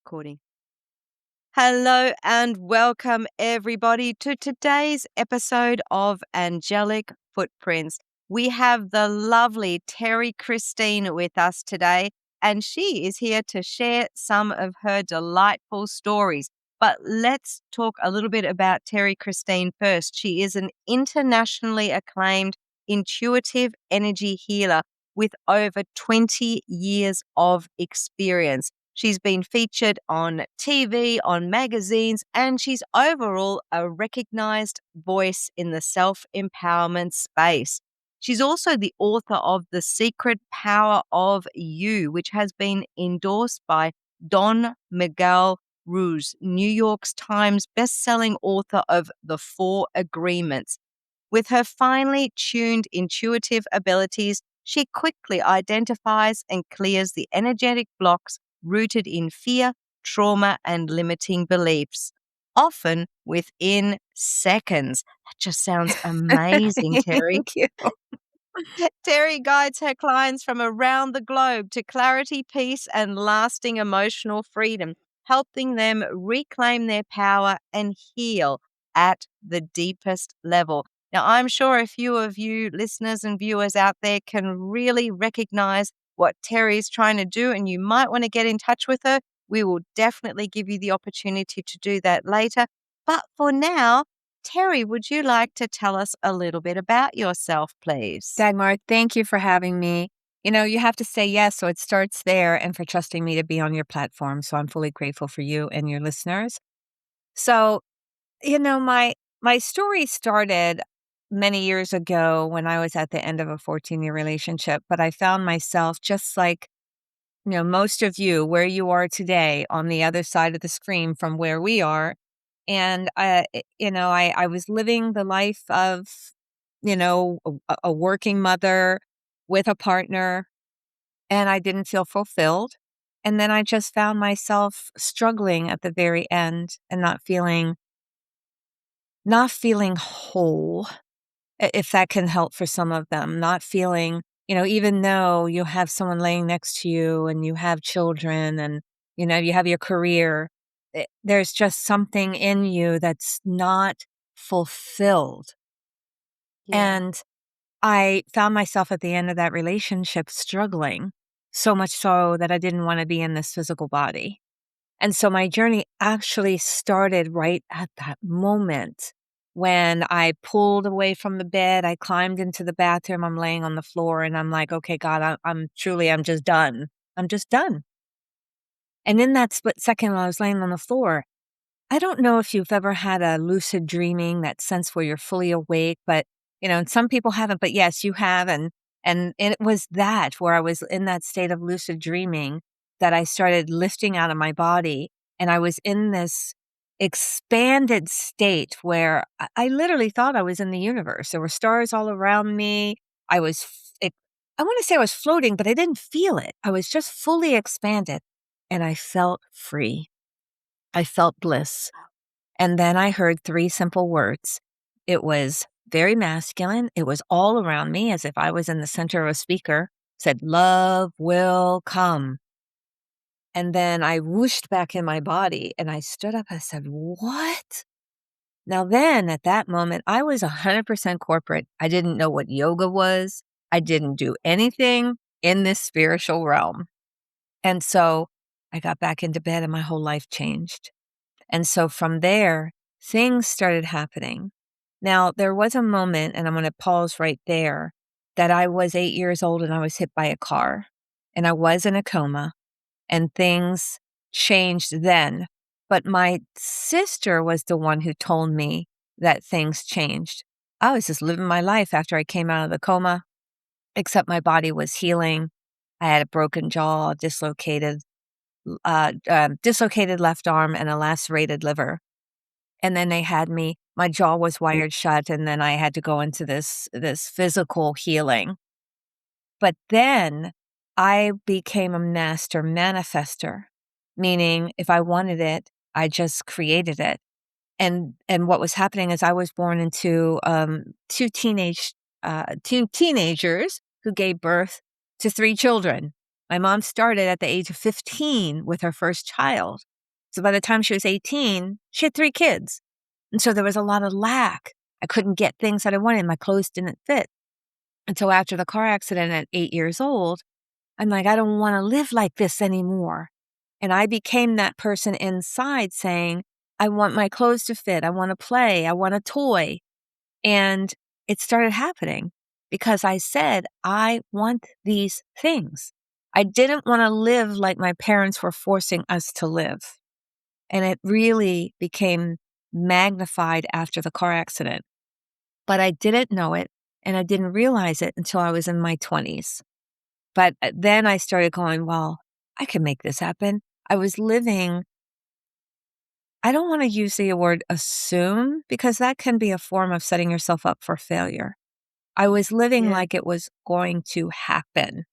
Recording. Hello and welcome everybody to today's episode of Angelic Footprints. We have the lovely Terrie Christine with us today, and she is here to share some of her delightful stories. But let's talk a little bit about Terrie Christine first. She is an internationally acclaimed intuitive energy healer with over 20 years of experience. She's been featured on TV, on magazines, and she's overall a recognized voice in the self-empowerment space. She's also the author of The Secret Power of You, which has been endorsed by Don Miguel Ruiz, New York Times bestselling author of The Four Agreements. With her finely tuned intuitive abilities, she quickly identifies and clears the energetic blocks rooted in fear, trauma, and limiting beliefs, often within seconds. That just sounds amazing, Terrie. Thank you. Terrie guides her clients from around the globe to clarity, peace, and lasting emotional freedom, helping them reclaim their power and heal at the deepest level. Now, I'm sure a few of you listeners and viewers out there can really recognize what Terrie's trying to do, and you might want to get in touch with her. We will definitely give you the opportunity to do that later. But for now, Terrie, would you like to tell us a little bit about yourself, please? Dagmar, thank you for having me. You know, you have to say yes, so it starts there, and for trusting me to be on your platform. So I'm fully grateful for you and your listeners. So, my story started many years ago when I was at the end of a 14-year relationship, but I found myself just like, most of you, where you are today on the other side of the screen from where we are. And I was living the life of, a working mother with a partner, and I didn't feel fulfilled. And then I just found myself struggling at the very end and not feeling whole, if that can help for some of them, not feeling, even though you have someone laying next to you and you have children and, you have your career, there's just something in you that's not fulfilled. Yeah. And I found myself at the end of that relationship struggling, so much so that I didn't want to be in this physical body. And so my journey actually started right at that moment when I pulled away from the bed. I climbed into the bathroom. I'm laying on the floor and I'm like, okay, God, I'm just done. I'm just done. And in that split second while I was laying on the floor, I don't know if you've ever had a lucid dreaming, that sense where you're fully awake, but and some people haven't, but yes, you have. And it was that where I was in that state of lucid dreaming that I started lifting out of my body. And I was in this expanded state where I literally thought I was in the universe. There were stars all around me. I want to say I was floating, but I didn't feel it. I was just fully expanded and I felt free. I felt bliss. And then I heard three simple words. It was very masculine. It was all around me as if I was in the center of a speaker. It said, love will come. And then I whooshed back in my body and I stood up. I said, what? Now then, at that moment, I was 100% corporate. I didn't know what yoga was. I didn't do anything in this spiritual realm. And so I got back into bed and my whole life changed. And so from there, things started happening. Now, there was a moment, and I'm going to pause right there, that I was 8 years old and I was hit by a car. And I was in a coma, and things changed then. But my sister was the one who told me that things changed. I was just living my life after I came out of the coma, except my body was healing. I had a broken jaw, dislocated left arm, and a lacerated liver. And then they had me, my jaw was wired shut, and then I had to go into this physical healing. But then I became a master manifester, meaning if I wanted it, I just created it. And what was happening is I was born into two teenagers who gave birth to three children. My mom started at the age of 15 with her first child. So by the time she was 18, she had 3 kids. And so there was a lot of lack. I couldn't get things that I wanted. My clothes didn't fit. And so after the car accident at 8 years old, I'm like, I don't want to live like this anymore. And I became that person inside saying, I want my clothes to fit. I want to play. I want a toy. And it started happening because I said, I want these things. I didn't want to live like my parents were forcing us to live. And it really became magnified after the car accident. But I didn't know it and I didn't realize it until I was in my 20s. But then I started going, well, I can make this happen. I was living, I don't want to use the word assume because that can be a form of setting yourself up for failure. I was living Yeah. like it was going to happen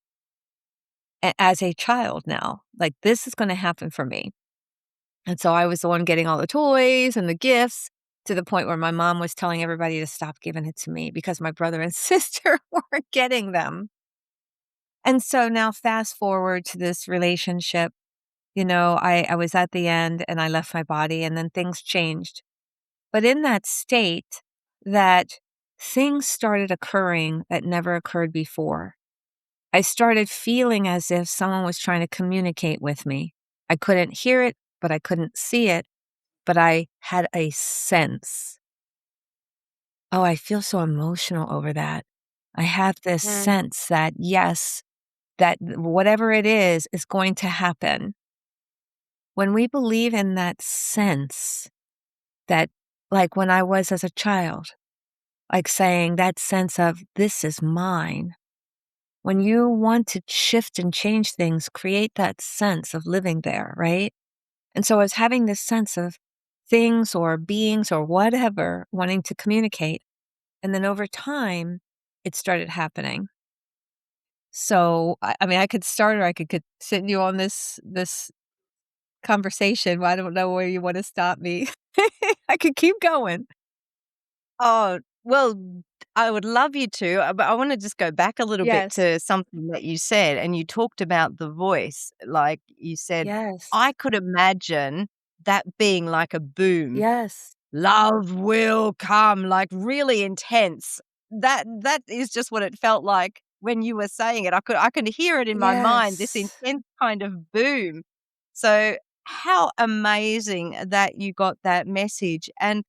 as a child now. Like, this is going to happen for me. And so I was the one getting all the toys and the gifts to the point where my mom was telling everybody to stop giving it to me because my brother and sister weren't getting them. And so now fast forward to this relationship, I was at the end and I left my body and then things changed. But in that state, that things started occurring that never occurred before. I started feeling as if someone was trying to communicate with me. I couldn't hear it, but I couldn't see it, but I had a sense. Oh, I feel so emotional over that. I have this Mm. sense that, yes, that whatever it is going to happen. When we believe in that sense, that like when I was as a child, like saying that sense of this is mine. When you want to shift and change things, create that sense of living there, right? And so I was having this sense of things or beings or whatever wanting to communicate. And then over time, it started happening. So, I mean, I could start or I could continue on this conversation. Well, I don't know where you want to stop me. I could keep going. Oh, well, I would love you to, but I wanna just go back a little bit Yes. to something that you said, and you talked about the voice. Like, you said, Yes. "I could imagine that being like a boom. Yes. Love will come," like, really intense. That is just what it felt like when you were saying it. I could hear it in my mind, this Yes. intense kind of boom. So, how amazing that you got that message, and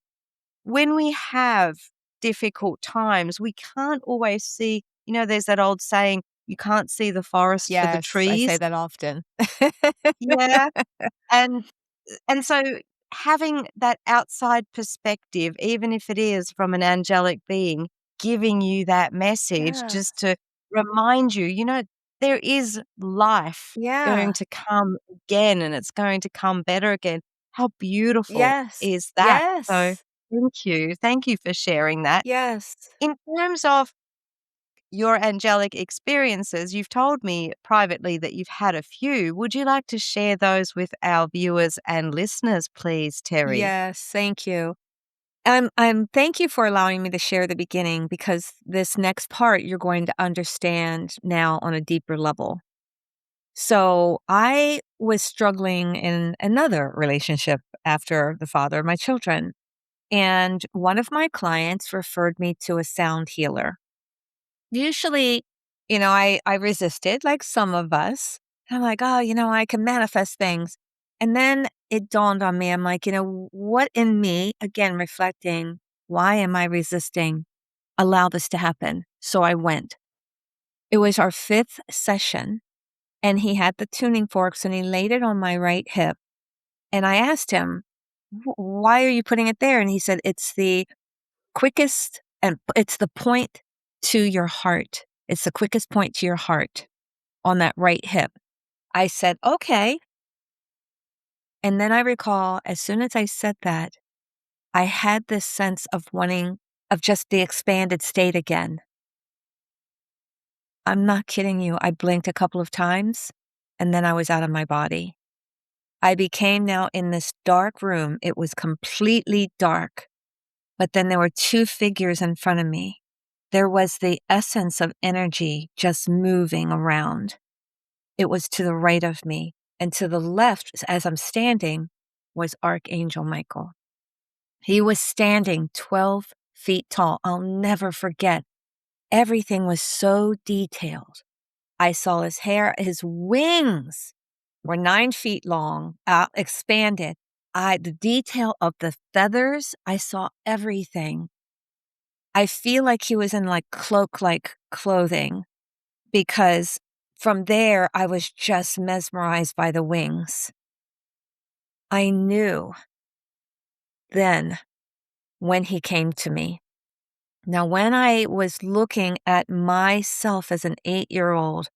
when we have difficult times, we can't always see, there's that old saying, "You can't see the forest for the Yes, I say trees." that often. Yeah, and so having that outside perspective, even if it is from an angelic being, giving you that message Yeah. just to remind you, there is life going Yeah. to come again, and it's going to come better again. How beautiful Yes. is that? So, Yes. thank you. Thank you for sharing that. Yes. In terms of your angelic experiences, you've told me privately that you've had a few. Would you like to share those with our viewers and listeners, please, Terry? Yes, thank you. Thank you for allowing me to share the beginning because this next part you're going to understand now on a deeper level. So, I was struggling in another relationship after the father of my children, and one of my clients referred me to a sound healer. Usually, I resisted like some of us. I'm like, "Oh, I can manifest things." And then it dawned on me, I'm like, what in me, again, reflecting, why am I resisting? Allow this to happen. So I went. It was our 5th session, and he had the tuning forks and he laid it on my right hip. And I asked him, Why are you putting it there?" And he said, "It's the quickest and it's the point to your heart. It's the quickest point to your heart on that right hip." I said, "Okay." And then I recall as soon as I said that, I had this sense of wanting of just the expanded state again. I'm not kidding you. I blinked a couple of times and then I was out of my body. I became now in this dark room. It was completely dark, but then there were 2 figures in front of me. There was the essence of energy just moving around. It was to the right of me, and to the left, as I'm standing, was Archangel Michael. He was standing 12 feet tall. I'll never forget. Everything was so detailed. I saw his hair, his wings were 9 feet long, expanded. The detail of the feathers, I saw everything. I feel like he was in like cloak-like clothing because from there, I was just mesmerized by the wings. I knew then when he came to me. Now, when I was looking at myself as an 8-year-old,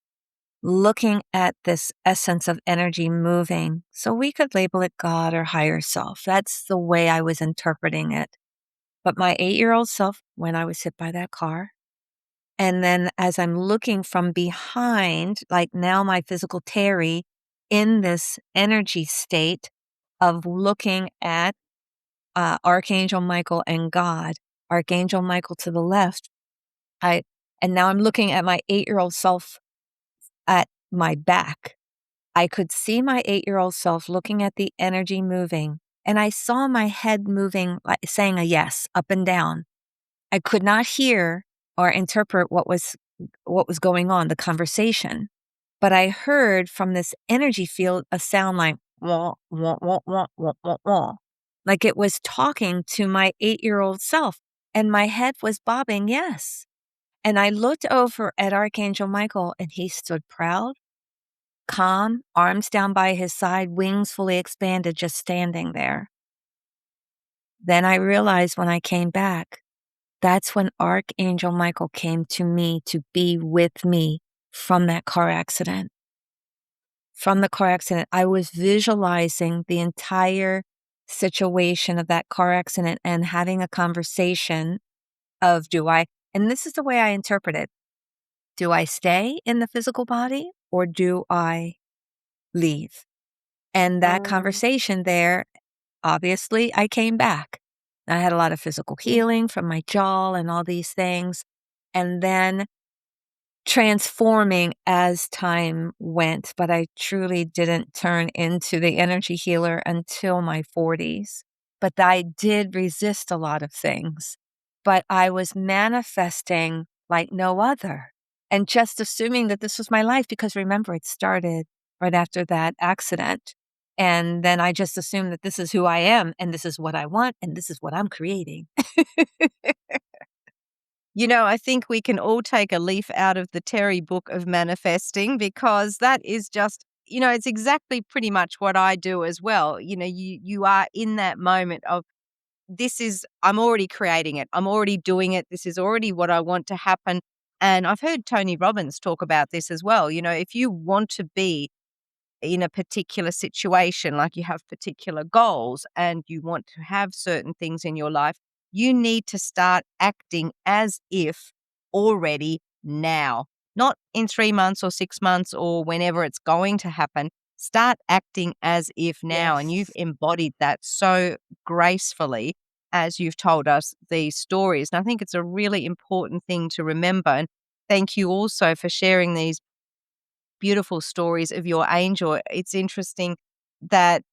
looking at this essence of energy moving, so we could label it God or higher self. That's the way I was interpreting it. But my 8-year-old self, when I was hit by that car, and then as I'm looking from behind, like now my physical Terrie in this energy state of looking at Archangel Michael and God, Archangel Michael to the left, I and now I'm looking at my 8-year-old self at my back. I could see my 8-year-old self looking at the energy moving, and I saw my head moving, like saying a yes, up and down. I could not hear or interpret what was going on, the conversation, but I heard from this energy field a sound like wah, wah, wah, wah, wah, wah, wah, like it was talking to my 8-year-old self, and my head was bobbing yes. And I looked over at Archangel Michael, and he stood proud, calm, arms down by his side, wings fully expanded, just standing there. Then I realized when I came back, that's when Archangel Michael came to me to be with me from that car accident. From the car accident, I was visualizing the entire situation of that car accident and having a conversation of and this is the way I interpret it. Do I stay in the physical body or do I leave? And that Mm, conversation there, obviously, I came back. I had a lot of physical mm, healing from my jaw and all these things. And then transforming as time went, but I truly didn't turn into the energy healer until my 40s. But I did resist a lot of things, but I was manifesting like no other and just assuming that this was my life because remember, it started right after that accident. And then I just assumed that this is who I am and this is what I want and this is what I'm creating. I think we can all take a leaf out of the Terry book of manifesting because that is just, it's exactly pretty much what I do as well. You are in that moment of I'm already creating it. I'm already doing it. This is already what I want to happen. And I've heard Tony Robbins talk about this as well. If you want to be in a particular situation, like you have particular goals and you want to have certain things in your life, you need to start acting as if already now, not in 3 months or 6 months or whenever it's going to happen. Start acting as if now. And you've Yes. embodied that so gracefully as you've told us these stories. And I think it's a really important thing to remember. And thank you also for sharing these beautiful stories of your angel. It's interesting that,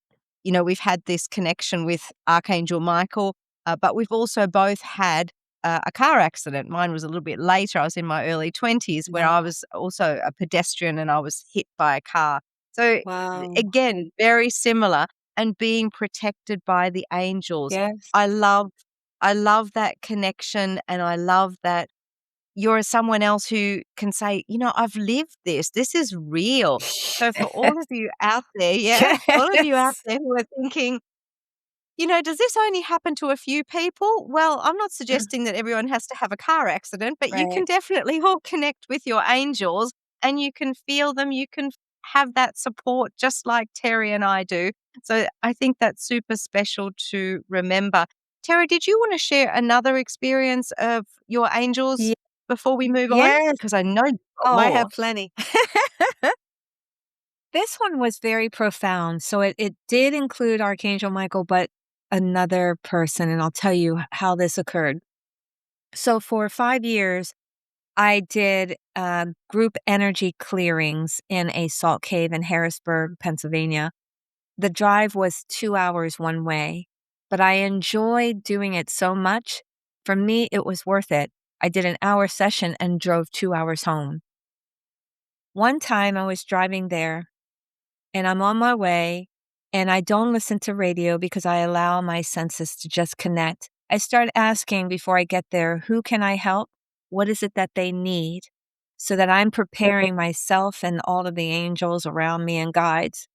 we've had this connection with Archangel Michael, but we've also both had a car accident. Mine was a little bit later. I was in my early 20s where I Wow. was also a pedestrian and I was hit by a car. So, Wow. again, very similar and being protected by the angels. Yes. I love I love that connection and I love that you're someone else who can say, I've lived this. This is real. So for all of you out there, yeah, all of you out Yes. there who are thinking, does this only happen to a few people? Well, I'm not suggesting that everyone has to have a car accident, but you can Right. definitely all connect with your angels and you can feel them. You can have that support just like Terry and I do. So I think that's super special to remember. Terry, did you want to share another experience of your angels Ye before we move on? yes. Because I know you've got Oh, I have more. plenty. This one was very profound. So it did include Archangel Michael, but another person, and I'll tell you how this occurred. So for 5 years, I did, group energy clearings in a salt cave in Harrisburg, Pennsylvania. The drive was 2 hours one way, but I enjoyed doing it so much. For me, it was worth it. I did an hour session and drove 2 hours home. One time I was driving there and I'm on my way and I don't listen to radio because I allow my senses to just connect. I start asking before I get there, who can I help? What is it that they need? So that I'm preparing myself and all of the angels around me and guides.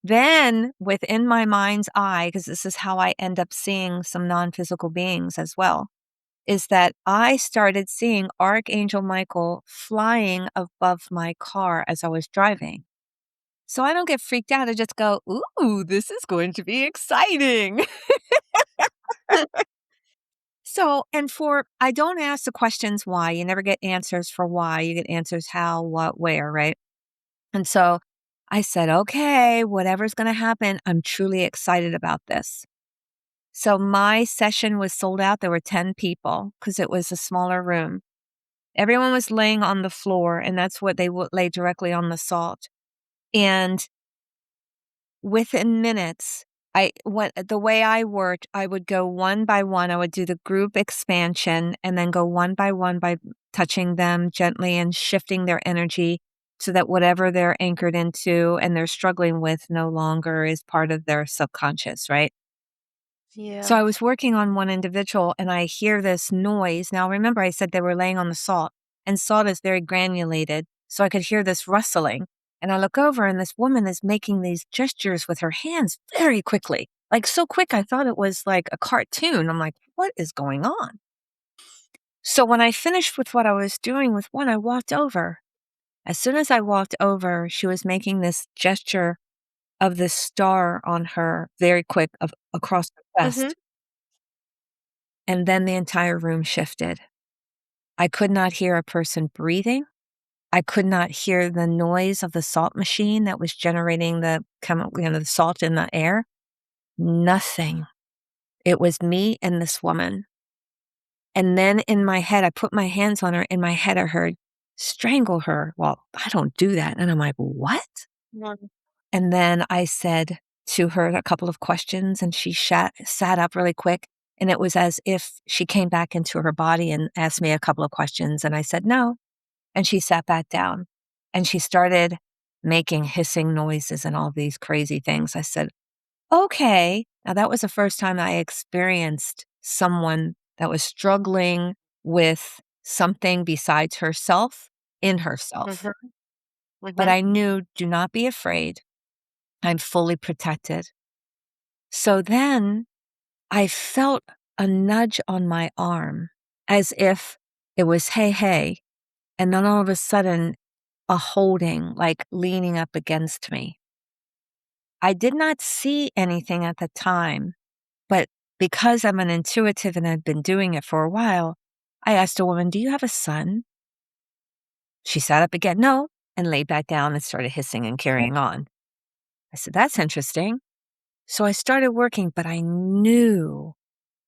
Then within my mind's eye, because this is how I end up seeing some non-physical beings as well, is that I started seeing Archangel Michael flying above my car as I was driving. So I don't get freaked out. I just go, ooh, this is going to be exciting. So, and I don't ask the questions why. You never get answers for why. You get answers how, what, where, right? And so I said, okay, whatever's going to happen, I'm truly excited about this. So my session was sold out. There were 10 people because it was a smaller room. Everyone was laying on the floor, and that's what they would lay directly on the salt. And within minutes, the way I worked, I would go one by one. I would do the group expansion and then go one by touching them gently and shifting their energy so that whatever they're anchored into and they're struggling with no longer is part of their subconscious, right? So Yeah. I was working on one individual and I hear this noise. Now, remember, I said they were laying on the salt, and salt is very granulated. So I could hear this rustling. And I look over and this woman is making these gestures with her hands very quickly. Like so quick, I thought it was like a cartoon. I'm like, what is going on? So when I finished with what I was doing with one, I walked over. As soon as I walked over, she was making this gesture of this star on her very quick across her Mhm. chest. And then the entire room shifted. I could not hear a person breathing. I could not hear the noise of the salt machine that was generating the salt in the air. Nothing. It was me and this woman. And then in my head, I put my hands on her. In my head, I heard, strangle her. Well, I don't do that. And I'm like, what? Mhm. And then I said to her a couple of questions, and she sat up really quick. And it was as if she came back into her body and asked me a couple of questions. And I said, no. And she sat back down and she started making hissing noises and all these crazy things. I said, okay. Now, that was the first time I experienced someone that was struggling with something besides herself in herself. Mhm. But Mhm. I knew, do not be afraid. I'm fully protected. So then I felt a nudge on my arm as if it was, hey, hey. And then all of a sudden, a holding, like leaning up against me. I did not see anything at the time, but because I'm an intuitive and I've been doing it for a while, I asked a woman, do you have a son? She sat up again, no, and laid back down and started hissing and carrying on. I said, that's interesting. So I started working, but I knew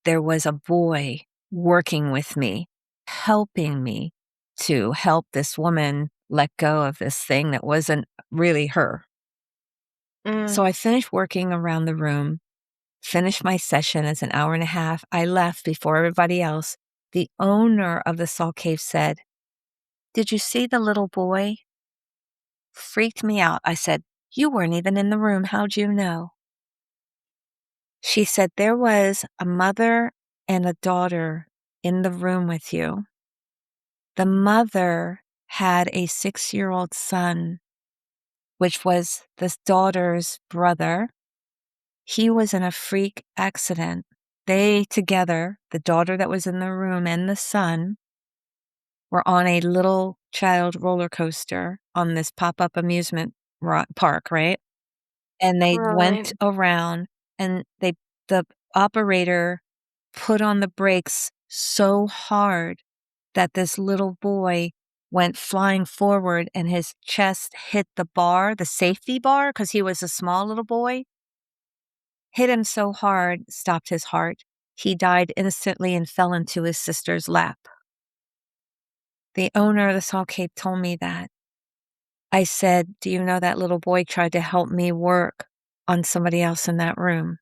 there was a boy working with me, helping me to help this woman let go of this thing that wasn't really her. So Mm. I finished working around the room, finished my session. It's an hour and a half. I left before everybody else. The owner of the salt cave said, did you see the little boy? Freaked me out. I said, you weren't even in the room. How'd you know? She said, there was a mother and a daughter in the room with you. The mother had a 6-year-old son, which was this daughter's brother. He was in a freak accident. They together, the daughter that was in the room and the son, were on a little child roller coaster on this pop-up amusement park, right? And they Right. went around and the operator put on the brakes so hard that this little boy went flying forward and his chest hit the bar, the safety bar, because he was a small little boy, hit him so hard, stopped his heart. He died instantly and fell into his sister's lap. The owner of the Salt Cape told me that. I said, do you know that little boy tried to help me work on somebody else in that room.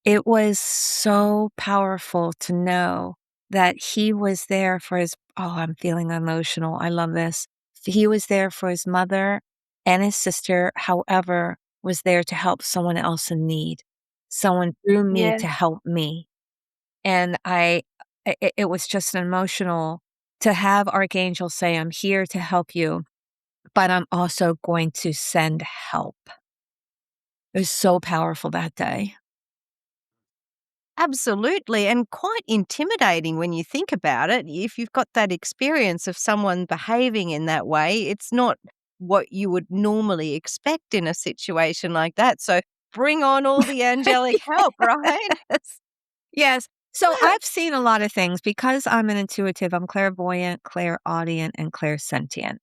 It was so powerful to know that he was there for his I'm feeling emotional. I love this. He was there for his mother and his sister, however, was there to help someone else in need. Someone through me Yes. to help me. And it was just emotional to have Archangel say, "I'm here to help you, but I'm also going to send help." It was so powerful that day. Absolutely, and quite intimidating when you think about it. If you've got that experience of someone behaving in that way, it's not what you would normally expect in a situation like that. So bring on all the angelic help, right? Yes. Yes. So I've seen a lot of things because I'm an intuitive, I'm clairvoyant, clairaudient, and clairsentient.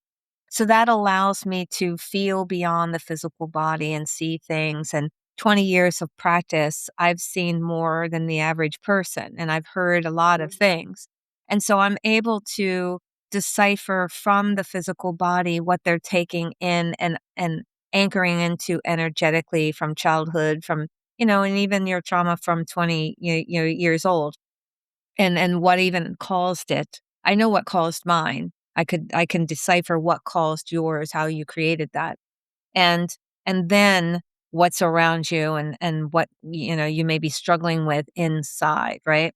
So that allows me to feel beyond the physical body and see things. And 20 years of practice, I've seen more than the average person, and I've heard a lot of things. And so I'm able to decipher from the physical body what they're taking in and anchoring into energetically from childhood, from, and even your trauma from 20 years old, and what even caused it. I know what caused mine. I can decipher what caused yours, how you created that. And then what's around you, and what you may be struggling with inside, right?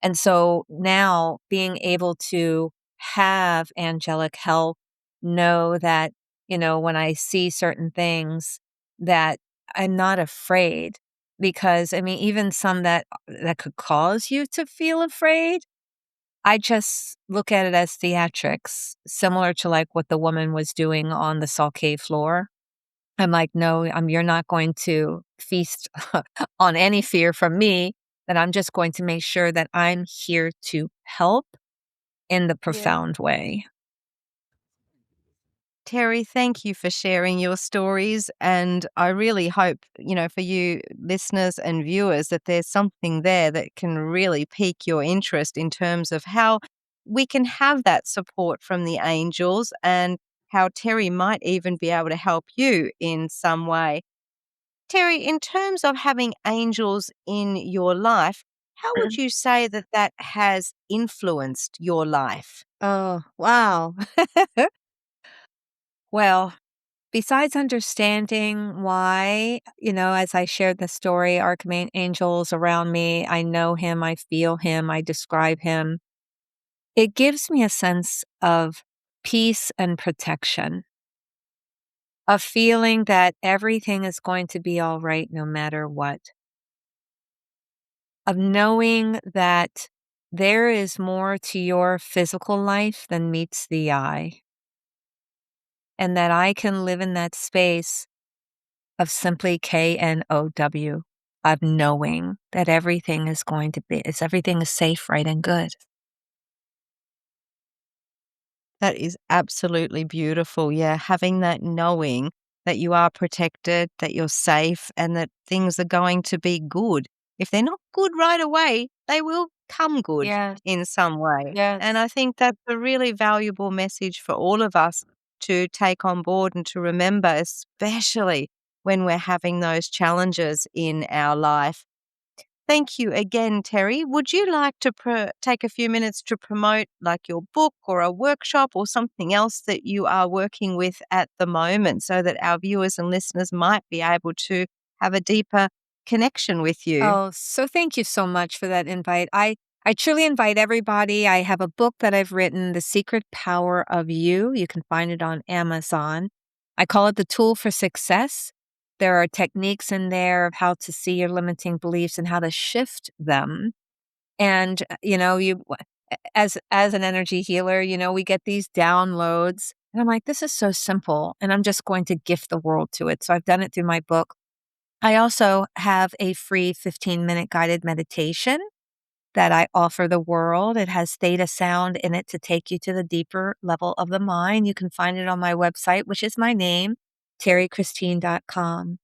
And so now being able to have angelic help, know that, when I see certain things, that I'm not afraid, because I mean, even some that could cause you to feel afraid, I just look at it as theatrics, similar to like what the woman was doing on the Salquet floor. I'm like, "No, you're not going to feast on any fear from me, that I'm just going to make sure that I'm here to help in the Yeah. profound way." Terry, thank you for sharing your stories. And I really hope, for you listeners and viewers, that there's something there that can really pique your interest in terms of how we can have that support from the angels, and how Terry might even be able to help you in some way. Terry, in terms of having angels in your life, how would Mm. you say that that has influenced your life? Oh, wow. Well, besides understanding why, as I shared the story, archangels around me, I know him, I feel him, I describe him. It gives me a sense of peace and protection, a feeling that everything is going to be all right no matter what, of knowing that there is more to your physical life than meets the eye, and that I can live in that space of simply KNOW, of knowing that everything is going to be, everything is safe, right, and good. That is absolutely beautiful. Yeah, having that knowing that you are protected, that you're safe, and that things are going to be good. If they're not good right away, they will come good Yes, in some way. And yes. I think that's a really valuable message for all of us to take on board and to remember, especially when we're having those challenges in our life. Thank you again, Terry. Would you like to take a few minutes to promote like your book or a workshop or something else that you are working with at the moment, so that our viewers and listeners might be able to have a deeper connection with you? Oh, so thank you so much for that invite. I truly invite everybody. I have a book that I've written, The Secret Power of You. You can find it on Amazon. I call it The Tool for Success. There are techniques in there of how to see your limiting beliefs and how to shift them. And as an energy healer, we get these downloads, and I'm like, this is so simple, and I'm just going to gift the world to it. So I've done it through my book. I also have a free 15-minute guided meditation that I offer the world. It has theta sound in it to take you to the deeper level of the mind. You can find it on my website, which is my name, terriechristine.com.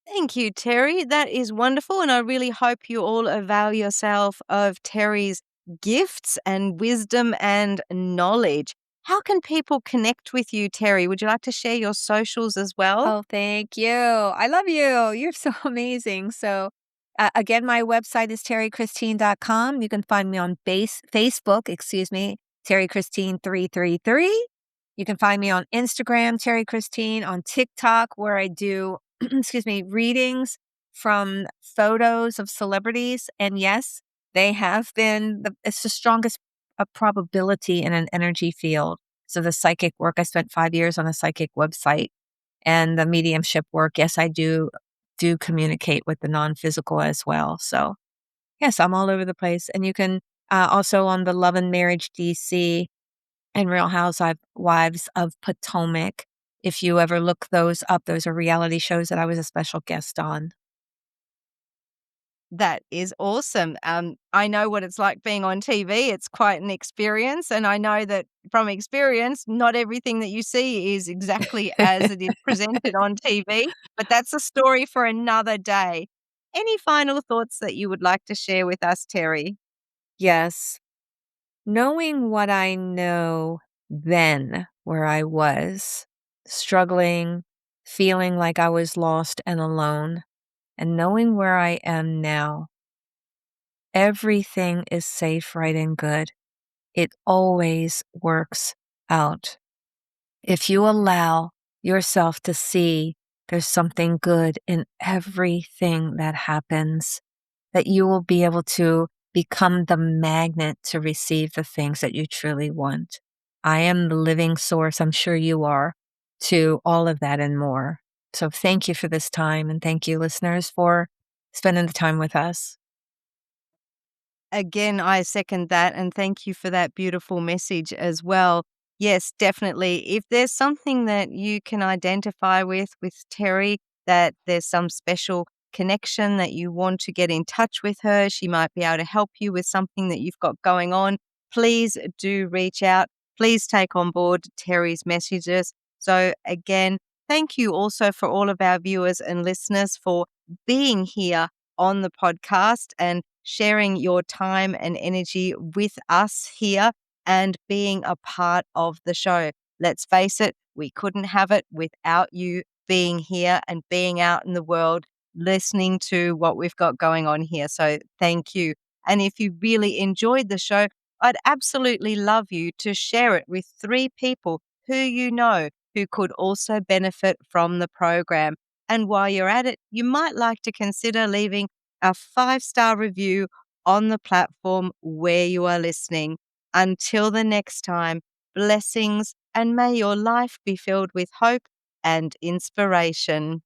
Thank you, Terry. That is wonderful. And I really hope you all avail yourself of Terry's gifts and wisdom and knowledge. How can people connect with you, Terrie? Would you like to share your socials as well? Oh, thank you. I love you. You're so amazing. So, again, my website is terriechristine.com. You can find me on Facebook, excuse me, Terrie Christine 333. You can find me on Instagram, Terrie Christine, on TikTok, where I do, excuse me, readings from photos of celebrities. And yes, they have been, it's the strongest probability in an energy field. So the psychic work, I spent 5 years on a psychic website and the mediumship work. Yes, I do communicate with the non-physical as well. So, yes, I'm all over the place. And you can also on the Love and Marriage DC and Real Housewives of Potomac. If you ever look those up, those are reality shows that I was a special guest on. That is awesome. I know what it's like being on TV. It's quite an experience. And I know that from experience, not everything that you see is exactly as it is presented on TV, but that's a story for another day. Any final thoughts that you would like to share with us, Terrie? Yes, knowing what I know then, where I was struggling, feeling like I was lost and alone, and knowing where I am now, everything is safe, right, and good. It always works out. If you allow yourself to see there's something good in everything that happens, that you will be able to become the magnet to receive the things that you truly want. I am the living source, I'm sure you are, to all of that and more. So thank you for this time, and thank you, listeners, for spending the time with us. Again, I second that, and thank you for that beautiful message as well. Yes, definitely. If there's something that you can identify with Terrie, that there's some special connection that you want to get in touch with her, she might be able to help you with something that you've got going on, please do reach out. Please take on board Terrie's messages. So, again, thank you also for all of our viewers and listeners for being here on the podcast and sharing your time and energy with us here and being a part of the show. Let's face it, we couldn't have it without you being here and being out in the world listening to what we've got going on here. So thank you. And if you really enjoyed the show, I'd absolutely love you to share it with 3 people who you know who could also benefit from the program. And while you're at it, you might like to consider leaving a 5-star review on the platform where you are listening. Until the next time, blessings, and may your life be filled with hope and inspiration.